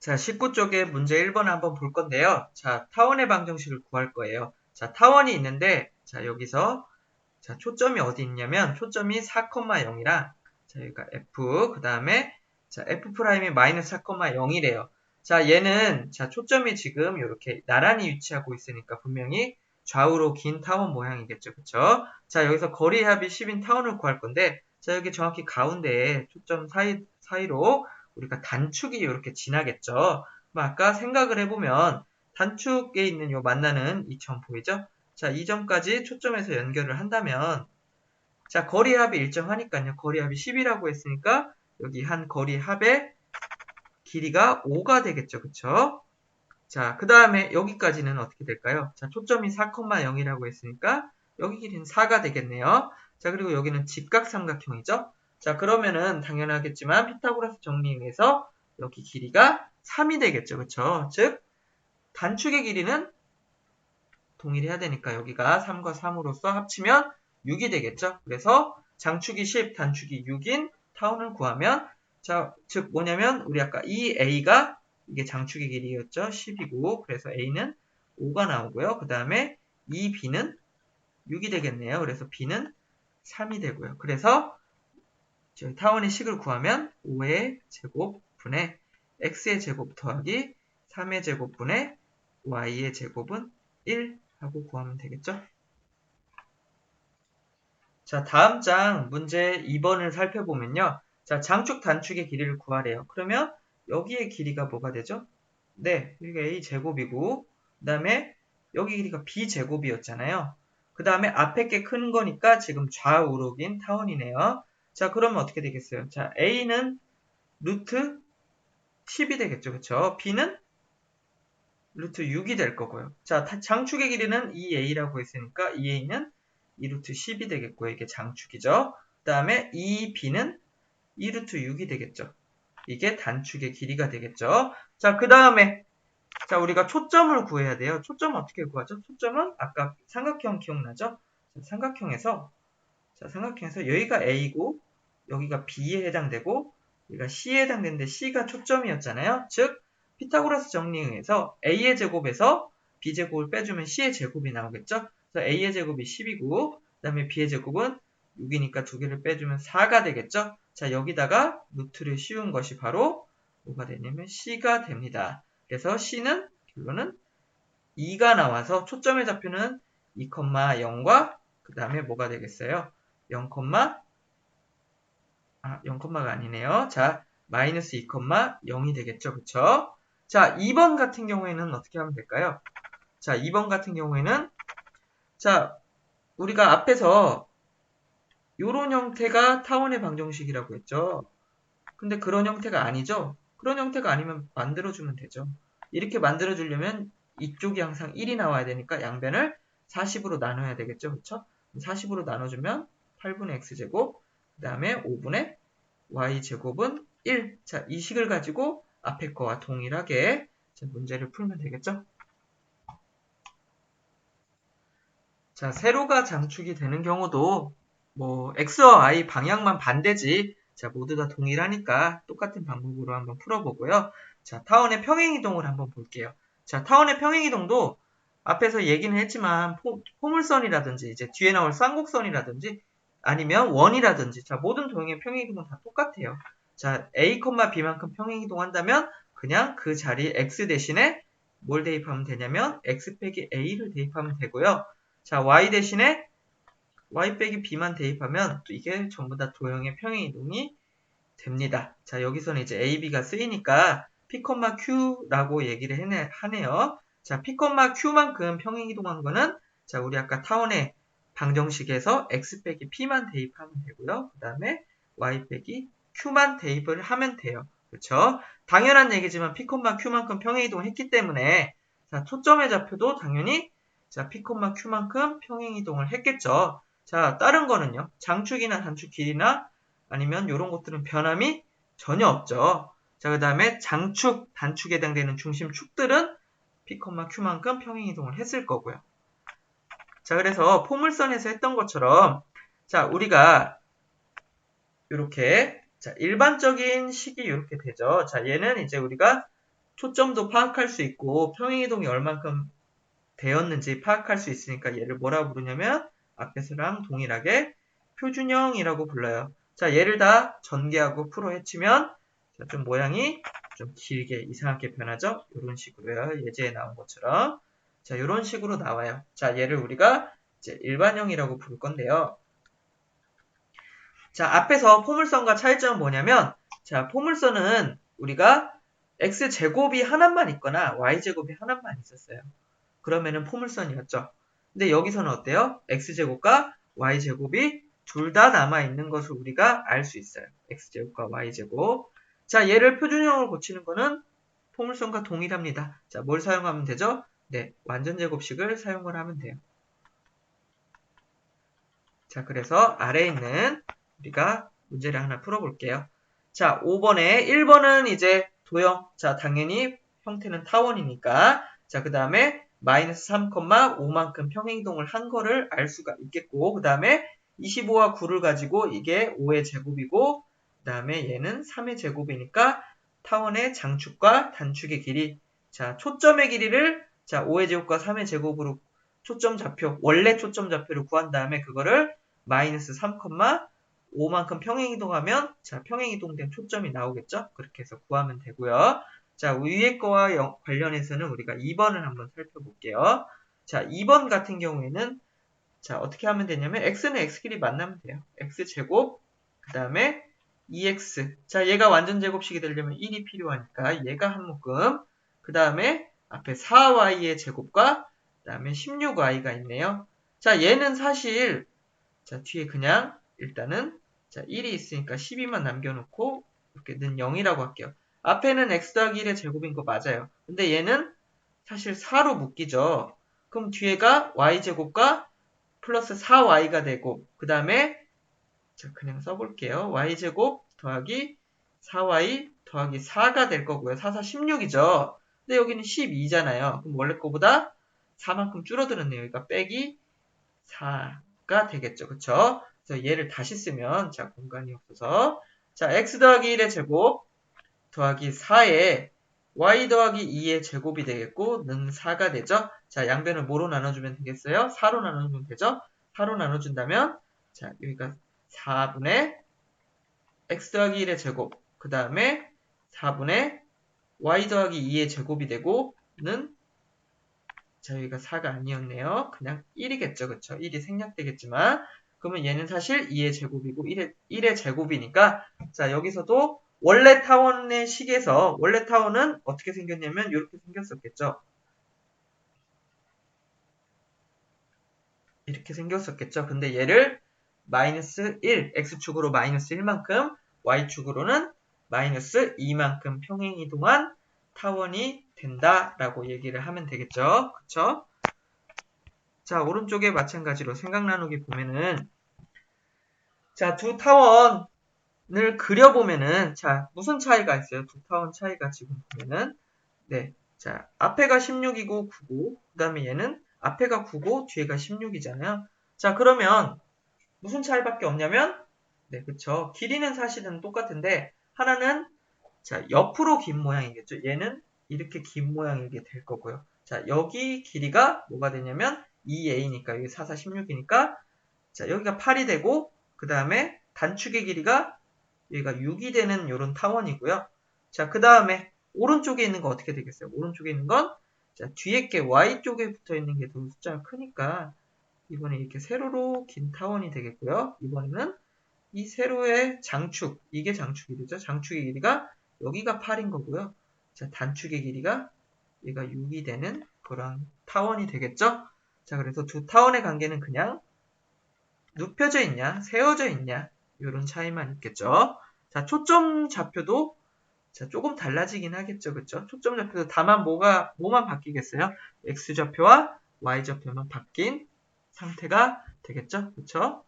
자, 19쪽에 문제 1번 한번 볼 건데요. 자, 타원의 방정식을 구할 거예요. 자, 타원이 있는데, 자, 여기서, 자, 초점이 어디 있냐면, 초점이 4,0이랑, 자, 여기가 F, 그 다음에, 자, F'이 마이너스 4,0이래요. 자, 얘는, 자, 초점이 지금 이렇게 나란히 위치하고 있으니까 분명히 좌우로 긴 타원 모양이겠죠. 그쵸? 자, 여기서 거리 합이 10인 타원을 구할 건데, 자, 여기 정확히 가운데에 초점 사이로 우리가 단축이 이렇게 지나겠죠. 아까 생각을 해보면 단축에 있는 요 만나는 이 점 보이죠? 자, 이 점까지 초점에서 연결을 한다면 자, 거리 합이 일정하니까요. 거리 합이 10이라고 했으니까 여기 한 거리 합의 길이가 5가 되겠죠. 그쵸? 자, 그 다음에 여기까지는 어떻게 될까요? 자, 초점이 4,0이라고 했으니까 여기 길이는 4가 되겠네요. 자, 그리고 여기는 직각삼각형이죠? 자, 그러면은 당연하겠지만 피타고라스 정리에 의해서 여기 길이가 3이 되겠죠. 그쵸? 즉, 단축의 길이는 동일해야 되니까 여기가 3과 3으로서 합치면 6이 되겠죠. 그래서 장축이 10, 단축이 6인 타원을 구하면 자, 즉 뭐냐면 우리 아까 이 A가 이게 장축의 길이였죠. 10이고 그래서 A는 5가 나오고요. 그 다음에 이 B는 6이 되겠네요. 그래서 B는 3이 되고요. 그래서 저희 타원의 식을 구하면 5의 제곱 분의 x의 제곱 더하기 3의 제곱 분의 y의 제곱은 1 하고 구하면 되겠죠? 자, 다음 장 문제 2번을 살펴보면요. 자, 장축 단축의 길이를 구하래요. 그러면 여기의 길이가 뭐가 되죠? 네, 여기가 a 제곱이고 그 다음에 여기 길이가 b 제곱이었잖아요. 그 다음에 앞에 게 큰 거니까 지금 좌우로 긴 타원이네요. 자, 그러면 어떻게 되겠어요? 자, a는 루트 10이 되겠죠. 그쵸? b는 루트 6이 될 거고요. 자, 장축의 길이는 2a라고 했으니까 2a는 2루트 10이 되겠고요. 이게 장축이죠. 그 다음에 2b는 2루트 6이 되겠죠. 이게 단축의 길이가 되겠죠. 자, 그 다음에 자, 우리가 초점을 구해야 돼요. 초점 어떻게 구하죠? 초점은 아까 삼각형 기억나죠? 삼각형에서 여기가 a고 여기가 b에 해당되고 여기가 c에 해당되는데 c가 초점이었잖아요. 즉 피타고라스 정리에 의해서 a의 제곱에서 b제곱을 빼주면 c의 제곱이 나오겠죠. 그래서 a의 제곱이 10이고 그 다음에 b의 제곱은 6이니까 두 개를 빼주면 4가 되겠죠. 자, 여기다가 루트를 씌운 것이 바로 뭐가 되냐면 c가 됩니다. 그래서 c는 결론은 2가 나와서 초점의 좌표는 2,0과 그 다음에 뭐가 되겠어요? 0,가 아니네요. 자, 마이너스 2,0이 되겠죠. 그쵸? 자, 2번 같은 경우에는 어떻게 하면 될까요? 자, 2번 같은 경우에는 자, 우리가 앞에서 요런 형태가 타원의 방정식이라고 했죠. 근데 그런 형태가 아니죠? 그런 형태가 아니면 만들어주면 되죠. 이렇게 만들어주려면 이쪽이 항상 1이 나와야 되니까 양변을 40으로 나눠야 되겠죠. 그쵸? 40으로 나눠주면 8분의 x제곱, 그 다음에 5분의 y제곱은 1. 자, 이 식을 가지고 앞에 거와 동일하게 문제를 풀면 되겠죠? 자, 세로가 장축이 되는 경우도 뭐 x와 y 방향만 반대지 자, 모두 다 동일하니까 똑같은 방법으로 한번 풀어보고요. 자, 타원의 평행이동을 한번 볼게요. 자, 타원의 평행이동도 앞에서 얘기는 했지만 포물선이라든지 이제 뒤에 나올 쌍곡선이라든지 아니면 원이라든지 자, 모든 도형의 평행이동은 다 똑같아요. 자, a, b만큼 평행이동한다면 그냥 그 자리에 x 대신에 뭘 대입하면 되냐면 x 빼기 a를 대입하면 되고요. 자, y 대신에 y 빼기 b만 대입하면 또 이게 전부 다 도형의 평행이동이 됩니다. 자, 여기서는 이제 a, b가 쓰이니까 p, q라고 얘기를 하네요. 자, p, q만큼 평행이동한 거는 자, 우리 아까 타원의 방정식에서 x 빼기 p만 대입하면 되고요. 그 다음에 y 빼기 q만 대입을 하면 돼요. 그렇죠? 당연한 얘기지만 p, q만큼 평행이동을 했기 때문에 자, 초점의 좌표도 당연히 자, p, q만큼 평행이동을 했겠죠. 자, 다른 거는요. 장축이나 단축 길이나 아니면 이런 것들은 변함이 전혀 없죠. 자, 그 다음에 장축, 단축에 해당되는 중심축들은 P, Q만큼 평행이동을 했을 거고요. 자, 그래서 포물선에서 했던 것처럼 자, 우리가 이렇게 자, 일반적인 식이 이렇게 되죠. 자, 얘는 이제 우리가 초점도 파악할 수 있고 평행이동이 얼만큼 되었는지 파악할 수 있으니까 얘를 뭐라고 부르냐면 앞에서랑 동일하게 표준형이라고 불러요. 자, 얘를 다 전개하고 풀어 헤치면 좀 모양이 좀 길게 이상하게 변하죠? 이런 식으로요. 예제에 나온 것처럼. 자, 이런 식으로 나와요. 자, 얘를 우리가 이제 일반형이라고 부를 건데요. 자, 앞에서 포물선과 차이점은 뭐냐면, 자, 포물선은 우리가 x제곱이 하나만 있거나 y제곱이 하나만 있었어요. 그러면은 포물선이었죠. 근데 여기서는 어때요? x제곱과 y제곱이 둘 다 남아있는 것을 우리가 알 수 있어요. x제곱과 y제곱. 자, 얘를 표준형으로 고치는 거는 포물선과 동일합니다. 자, 뭘 사용하면 되죠? 네, 완전제곱식을 사용을 하면 돼요. 자, 그래서 아래에 있는 우리가 문제를 하나 풀어볼게요. 자, 5번에 1번은 이제 도형. 자, 당연히 형태는 타원이니까. 자, 그 다음에 마이너스 3,5만큼 평행이동을 한 거를 알 수가 있겠고, 그 다음에 25와 9를 가지고 이게 5의 제곱이고, 그 다음에 얘는 3의 제곱이니까 타원의 장축과 단축의 길이. 자, 초점의 길이를 자, 5의 제곱과 3의 제곱으로 초점 좌표, 원래 초점 좌표를 구한 다음에 그거를 마이너스 3,5만큼 평행이동하면 자, 평행이동된 초점이 나오겠죠? 그렇게 해서 구하면 되고요. 자, 위에 거와 관련해서는 우리가 2번을 한번 살펴볼게요. 자, 2번 같은 경우에는 자, 어떻게 하면 되냐면 x는 x끼리 만나면 돼요. x제곱 그 다음에 2x 자, 얘가 완전제곱식이 되려면 1이 필요하니까 얘가 한 묶음 그 다음에 앞에 4y의 제곱과 그 다음에 16y가 있네요. 자, 얘는 사실 자, 뒤에 그냥 일단은 자, 1이 있으니까 12만 남겨놓고 이렇게 는 0이라고 할게요. 앞에는 x 더하기 1의 제곱인 거 맞아요. 근데 얘는 사실 4로 묶이죠. 그럼 뒤에가 y제곱과 플러스 4y가 되고 그 다음에 자, 그냥 써볼게요. y제곱 더하기 4y 더하기 4가 될 거고요. 4, 4, 16이죠. 근데 여기는 12잖아요. 그럼 원래 거보다 4만큼 줄어드는 여기가 빼기 4가 되겠죠. 그쵸? 그래서 얘를 다시 쓰면 자, 공간이 없어서 자, x 더하기 1의 제곱 더하기 4에 y 더하기 2의 제곱이 되겠고 는 4가 되죠. 자, 양변을 뭐로 나눠주면 되겠어요? 4로 나눠주면 되죠. 4로 나눠준다면 자, 여기가 4분의 x 더하기 1의 제곱 그 다음에 4분의 y 더하기 2의 제곱이 되고 는 자, 여기가 4가 아니었네요. 그냥 1이겠죠. 그쵸? 1이 생략되겠지만 그러면 얘는 사실 2의 제곱이고 1의 제곱이니까 자, 여기서도 원래 타원의 식에서 원래 타원은 어떻게 생겼냐면 이렇게 생겼었겠죠. 이렇게 생겼었겠죠. 근데 얘를 마이너스 1, x축으로 마이너스 1만큼 y축으로는 마이너스 2만큼 평행이동한 타원이 된다라고 얘기를 하면 되겠죠. 그쵸? 자, 오른쪽에 마찬가지로 생각 나누기 보면은 자, 두 타원을 그려보면은 자, 무슨 차이가 있어요? 두 타원 차이가 지금 보면은 네, 자, 앞에가 16이고 9고 그 다음에 얘는 앞에가 9고 뒤에가 16이잖아요. 자, 그러면 무슨 차이밖에 없냐면 네, 그쵸. 길이는 사실은 똑같은데 하나는 자, 옆으로 긴 모양이겠죠. 얘는 이렇게 긴 모양이게 될 거고요. 자, 여기 길이가 뭐가 되냐면 2a니까 여기 4, 4, 16이니까 자, 여기가 8이 되고 그 다음에 단축의 길이가 여기가 6이 되는 이런 타원이고요. 자, 그 다음에 오른쪽에 있는 거 어떻게 되겠어요? 오른쪽에 있는 건 자, 뒤에 게 y쪽에 붙어 있는 게 더 숫자가 크니까 이번에 이렇게 세로로 긴 타원이 되겠고요. 이번에는 이 세로의 장축, 이게 장축이 되죠. 장축의 길이가 여기가 8인 거고요. 자, 단축의 길이가 얘가 6이 되는 그런 타원이 되겠죠. 자, 그래서 두 타원의 관계는 그냥 눕혀져 있냐, 세워져 있냐, 이런 차이만 있겠죠. 자, 초점 좌표도 자, 조금 달라지긴 하겠죠. 그쵸? 초점 좌표도 다만 뭐만 바뀌겠어요? x 좌표와 y 좌표만 바뀐 상태가 되겠죠. 그쵸?